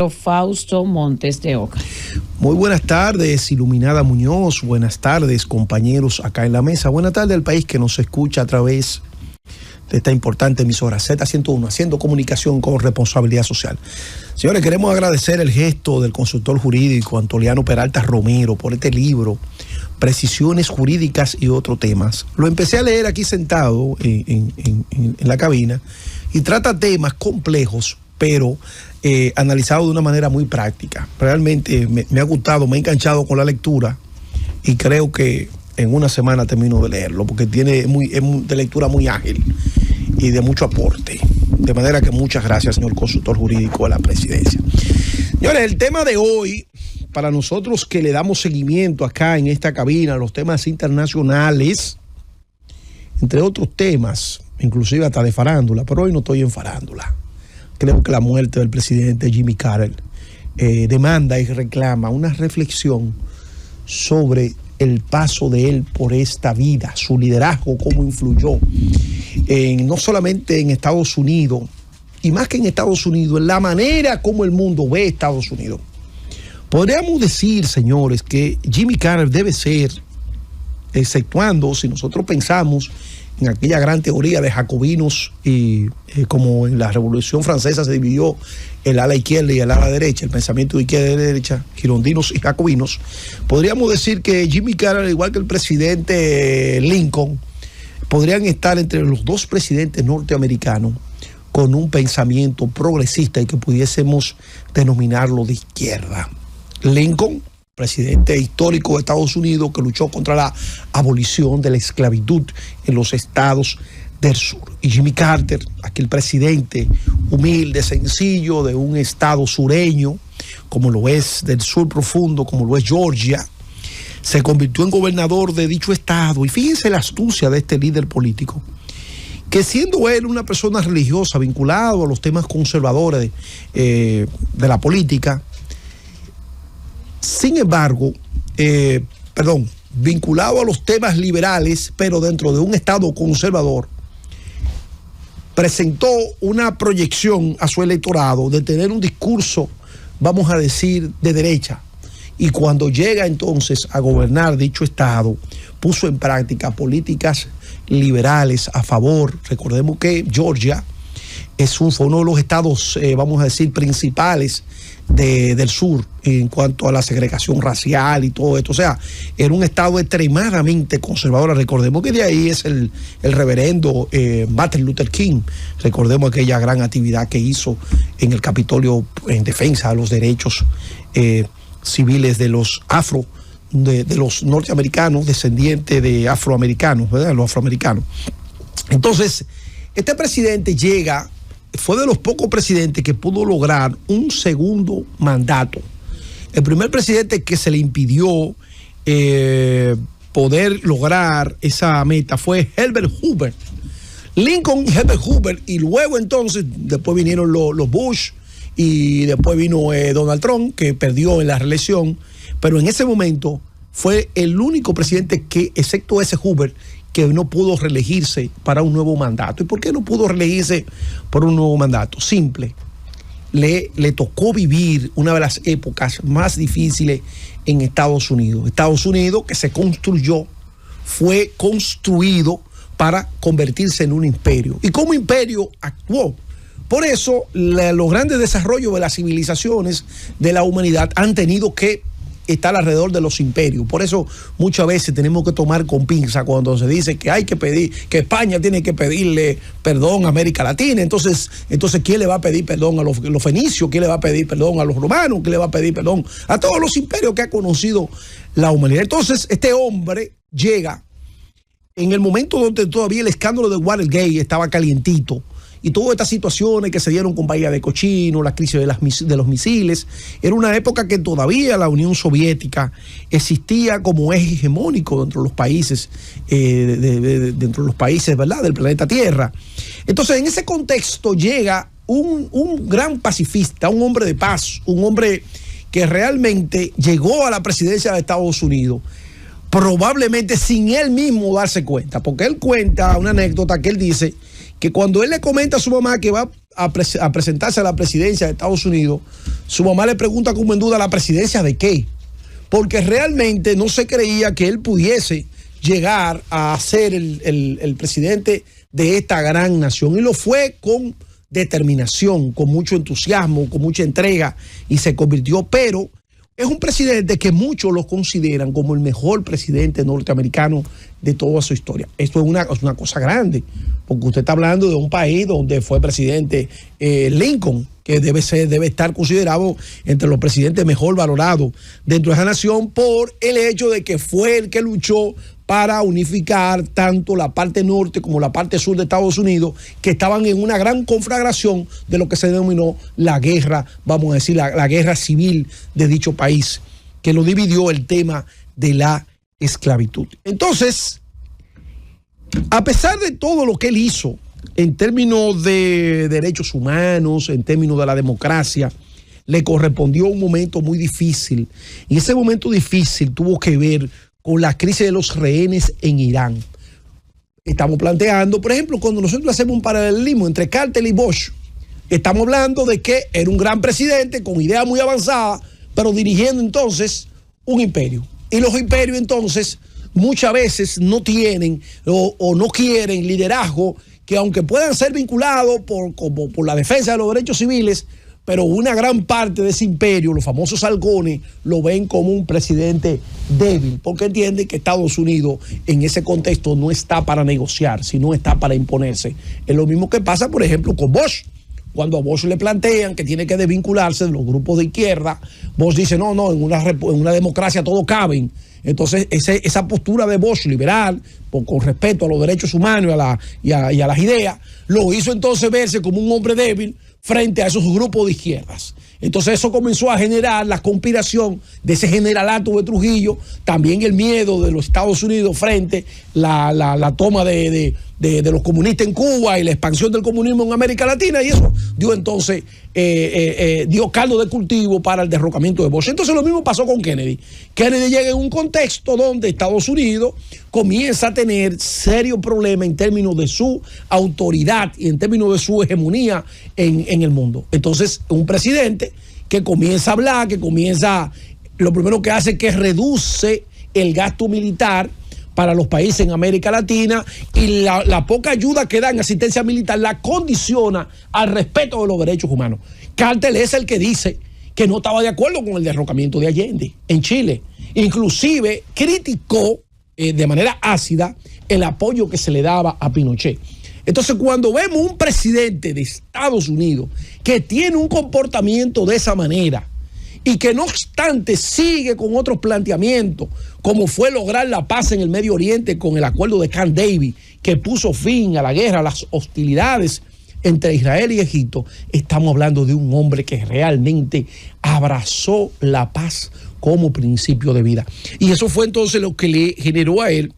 Fausto Montes de Oca. Muy buenas tardes, Iluminada Muñoz. Buenas tardes, compañeros acá en la mesa. Buenas tardes al país que nos escucha a través de esta importante emisora Z101, haciendo comunicación con responsabilidad social. Señores, queremos agradecer el gesto del consultor jurídico Antoliano Peralta Romero por este libro, Precisiones Jurídicas y otros temas. Lo empecé a leer aquí sentado en la cabina y trata temas complejos, pero analizado de una manera muy práctica. Realmente me ha gustado, me ha enganchado con la lectura y creo que en una semana termino de leerlo, porque es de lectura muy ágil y de mucho aporte. De manera que muchas gracias, señor consultor jurídico de la presidencia. Señores, el tema de hoy, para nosotros que le damos seguimiento acá en esta cabina, los temas internacionales, entre otros temas, inclusive hasta de farándula, pero hoy no estoy en farándula. Creo que la muerte del presidente Jimmy Carter demanda y reclama una reflexión sobre el paso de él por esta vida, su liderazgo, cómo influyó no solamente en Estados Unidos, y más que en Estados Unidos, en la manera como el mundo ve Estados Unidos. Podríamos decir, señores, que Jimmy Carter debe ser, exceptuando si nosotros pensamos en aquella gran teoría de jacobinos y como en la Revolución Francesa se dividió el ala izquierda y el ala derecha, el pensamiento de izquierda y derecha, girondinos y jacobinos, podríamos decir que Jimmy Carter, al igual que el presidente Lincoln, podrían estar entre los dos presidentes norteamericanos con un pensamiento progresista y que pudiésemos denominarlo de izquierda. Lincoln, presidente histórico de Estados Unidos, que luchó contra la abolición de la esclavitud en los estados del sur. Y Jimmy Carter, aquel presidente humilde, sencillo, de un estado sureño, como lo es del sur profundo, como lo es Georgia, se convirtió en gobernador de dicho estado. Y fíjense la astucia de este líder político, que siendo él una persona religiosa, vinculado a los temas conservadores de la política, sin embargo, vinculado a los temas liberales, pero dentro de un estado conservador, presentó una proyección a su electorado de tener un discurso, vamos a decir, de derecha. Y cuando llega entonces a gobernar dicho estado, puso en práctica políticas liberales a favor. Recordemos que Georgia fue uno de los estados, vamos a decir, principales del sur en cuanto a la segregación racial y todo esto. O sea, era un estado extremadamente conservador. Recordemos que de ahí es el reverendo Martin Luther King. Recordemos aquella gran actividad que hizo en el Capitolio en defensa de los derechos civiles de los de los norteamericanos, descendientes de afroamericanos, ¿verdad? Los afroamericanos. Entonces, este presidente fue de los pocos presidentes que pudo lograr un segundo mandato. El primer presidente que se le impidió poder lograr esa meta fue Herbert Hoover. Lincoln y Herbert Hoover, y luego entonces, después vinieron los Bush, y después vino Donald Trump, que perdió en la reelección, pero en ese momento fue el único presidente que, excepto ese Hoover, que no pudo reelegirse para un nuevo mandato. ¿Y por qué no pudo reelegirse por un nuevo mandato? Simple. Le tocó vivir una de las épocas más difíciles en Estados Unidos. Estados Unidos, que fue construido para convertirse en un imperio. Y como imperio actuó. Por eso, los grandes desarrollos de las civilizaciones de la humanidad han tenido que estar alrededor de los imperios. Por eso muchas veces tenemos que tomar con pinza cuando se dice que hay que pedir, que España tiene que pedirle perdón a América Latina. Entonces ¿quién le va a pedir perdón a los fenicios? ¿Quién le va a pedir perdón a los romanos? ¿Quién le va a pedir perdón a todos los imperios que ha conocido la humanidad? Entonces este hombre llega en el momento donde todavía el escándalo de Watergate estaba calientito, y todas estas situaciones que se dieron con Bahía de Cochino, la crisis de los misiles. Era una época que todavía la Unión Soviética existía como eje hegemónico dentro de los países, ¿verdad?, del planeta Tierra. Entonces, en ese contexto llega un gran pacifista, un hombre de paz, un hombre que realmente llegó a la presidencia de Estados Unidos, probablemente sin él mismo darse cuenta, porque él cuenta una anécdota que él dice que cuando él le comenta a su mamá que va a presentarse a la presidencia de Estados Unidos, su mamá le pregunta como en duda, ¿la presidencia de qué? Porque realmente no se creía que él pudiese llegar a ser el presidente de esta gran nación. Y lo fue con determinación, con mucho entusiasmo, con mucha entrega, y se convirtió, pero es un presidente que muchos lo consideran como el mejor presidente norteamericano de toda su historia. Esto es una cosa grande, porque usted está hablando de un país donde fue presidente Lincoln, que debe estar considerado entre los presidentes mejor valorados dentro de esa nación por el hecho de que fue el que luchó para unificar tanto la parte norte como la parte sur de Estados Unidos, que estaban en una gran conflagración de lo que se denominó la guerra, vamos a decir, la guerra civil de dicho país, que lo dividió el tema de la esclavitud. Entonces, a pesar de todo lo que él hizo en términos de derechos humanos, en términos de la democracia, le correspondió un momento muy difícil. Y ese momento difícil tuvo que ver con la crisis de los rehenes en Irán. Estamos planteando, por ejemplo, cuando nosotros hacemos un paralelismo entre Carter y Bush, estamos hablando de que era un gran presidente con ideas muy avanzadas, pero dirigiendo entonces un imperio. Y los imperios entonces muchas veces no tienen o no quieren liderazgo que, aunque puedan ser vinculados por la defensa de los derechos civiles, pero una gran parte de ese imperio, los famosos halcones, lo ven como un presidente débil, porque entienden que Estados Unidos en ese contexto no está para negociar, sino está para imponerse. Es lo mismo que pasa, por ejemplo, con Bush. Cuando a Bush le plantean que tiene que desvincularse de los grupos de izquierda, Bush dice, no, en una democracia todo caben. Entonces, esa postura de Bush liberal, con respeto a los derechos humanos y a las ideas, lo hizo entonces verse como un hombre débil frente a esos grupos de izquierdas. Entonces eso comenzó a generar la conspiración de ese generalato de Trujillo, también el miedo de los Estados Unidos frente a la toma de los comunistas en Cuba y la expansión del comunismo en América Latina, y eso dio entonces, dio caldo de cultivo para el derrocamiento de Bush. Entonces lo mismo pasó con Kennedy. Kennedy llega en un contexto donde Estados Unidos comienza a tener serios problemas en términos de su autoridad y en términos de su hegemonía en el mundo. Entonces un presidente que comienza a hablar, lo primero que hace es que reduce el gasto militar para los países en América Latina, y la poca ayuda que da en asistencia militar la condiciona al respeto de los derechos humanos. Carter es el que dice que no estaba de acuerdo con el derrocamiento de Allende en Chile. Inclusive criticó de manera ácida el apoyo que se le daba a Pinochet. Entonces, cuando vemos un presidente de Estados Unidos que tiene un comportamiento de esa manera y que no obstante sigue con otros planteamientos, como fue lograr la paz en el Medio Oriente con el acuerdo de Camp David, que puso fin a la guerra, a las hostilidades entre Israel y Egipto, estamos hablando de un hombre que realmente abrazó la paz como principio de vida. Y eso fue entonces lo que le generó a él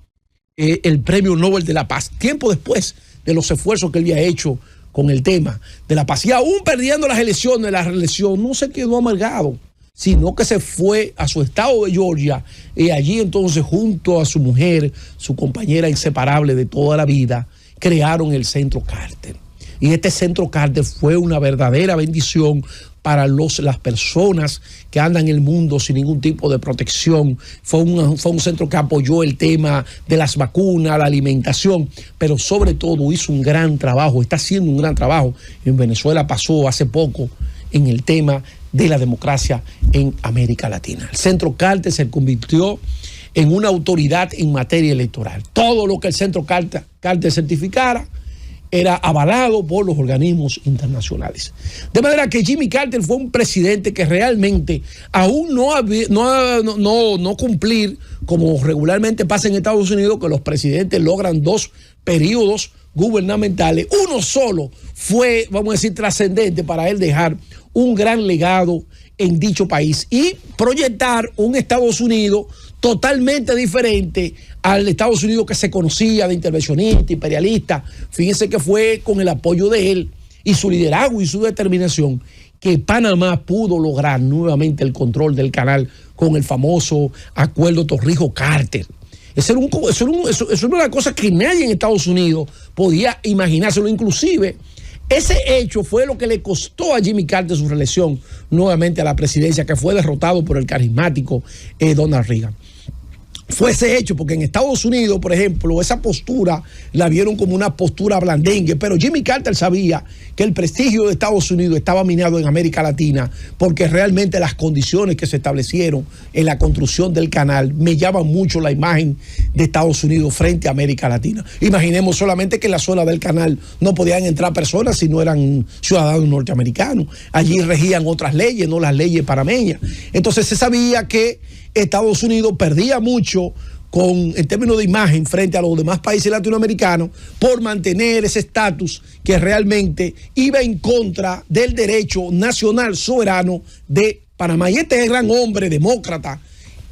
el Premio Nobel de la Paz, tiempo después de los esfuerzos que él había hecho con el tema de la paz. Y aún perdiendo las elecciones, la reelección, no se quedó amargado, sino que se fue a su estado de Georgia, y allí entonces, junto a su mujer, su compañera inseparable de toda la vida, crearon el Centro Carter. Y este Centro Carter fue una verdadera bendición para las personas que andan en el mundo sin ningún tipo de protección. Fue un centro que apoyó el tema de las vacunas, la alimentación, pero sobre todo hizo un gran trabajo, está haciendo un gran trabajo. En Venezuela pasó hace poco en el tema de la democracia en América Latina. El Centro Carter se convirtió en una autoridad en materia electoral. Todo lo que el Centro Carter certificara era avalado por los organismos internacionales. De manera que Jimmy Carter fue un presidente que realmente, aún no cumplir, como regularmente pasa en Estados Unidos, que los presidentes logran 2 periodos gubernamentales, uno solo fue, vamos a decir, trascendente para él dejar un gran legado en dicho país y proyectar un Estados Unidos totalmente diferente al Estados Unidos que se conocía de intervencionista, imperialista. Fíjense que fue con el apoyo de él y su liderazgo y su determinación que Panamá pudo lograr nuevamente el control del canal con el famoso acuerdo Torrijos-Carter. Eso era una cosa que nadie en Estados Unidos podía imaginárselo. Inclusive, ese hecho fue lo que le costó a Jimmy Carter su reelección nuevamente a la presidencia, que fue derrotado por el carismático Donald Reagan. Fue ese hecho, porque en Estados Unidos, por ejemplo, esa postura la vieron como una postura blandengue, pero Jimmy Carter sabía que el prestigio de Estados Unidos estaba minado en América Latina, porque realmente las condiciones que se establecieron en la construcción del canal mellaban mucho la imagen de Estados Unidos frente a América Latina. Imaginemos solamente que en la zona del canal no podían entrar personas si no eran ciudadanos norteamericanos. Allí regían otras leyes, no las leyes panameñas. Entonces se sabía que Estados Unidos perdía mucho en términos de imagen frente a los demás países latinoamericanos por mantener ese estatus que realmente iba en contra del derecho nacional soberano de Panamá. Y este gran hombre demócrata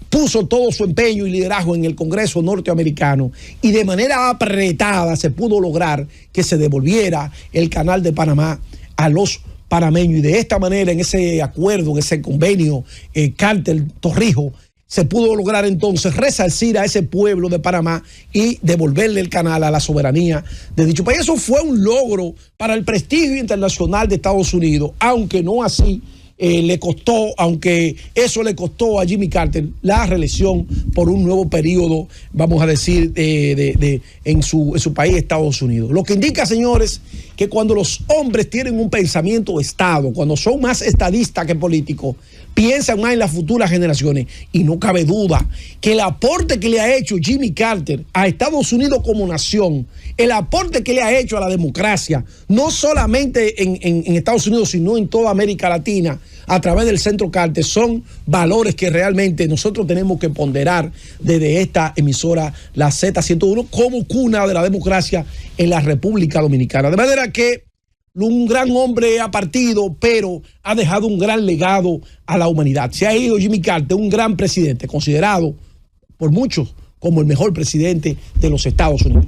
puso todo su empeño y liderazgo en el Congreso norteamericano y de manera apretada se pudo lograr que se devolviera el canal de Panamá a los panameños. Y de esta manera, en ese acuerdo, en ese convenio Carter-Torrijos, se pudo lograr entonces resarcir a ese pueblo de Panamá y devolverle el canal a la soberanía de dicho país. Eso fue un logro para el prestigio internacional de Estados Unidos, aunque no así aunque eso le costó a Jimmy Carter la reelección por un nuevo periodo, vamos a decir, en su país, Estados Unidos. Lo que indica, señores, que cuando los hombres tienen un pensamiento de Estado, cuando son más estadistas que políticos, piensan más en las futuras generaciones. Y no cabe duda que el aporte que le ha hecho Jimmy Carter a Estados Unidos como nación, el aporte que le ha hecho a la democracia, no solamente en Estados Unidos, sino en toda América Latina, a través del Centro Carter, son valores que realmente nosotros tenemos que ponderar desde esta emisora, la Z101, como cuna de la democracia en la República Dominicana. De manera que un gran hombre ha partido, pero ha dejado un gran legado a la humanidad. Se ha ido Jimmy Carter, un gran presidente, considerado por muchos como el mejor presidente de los Estados Unidos.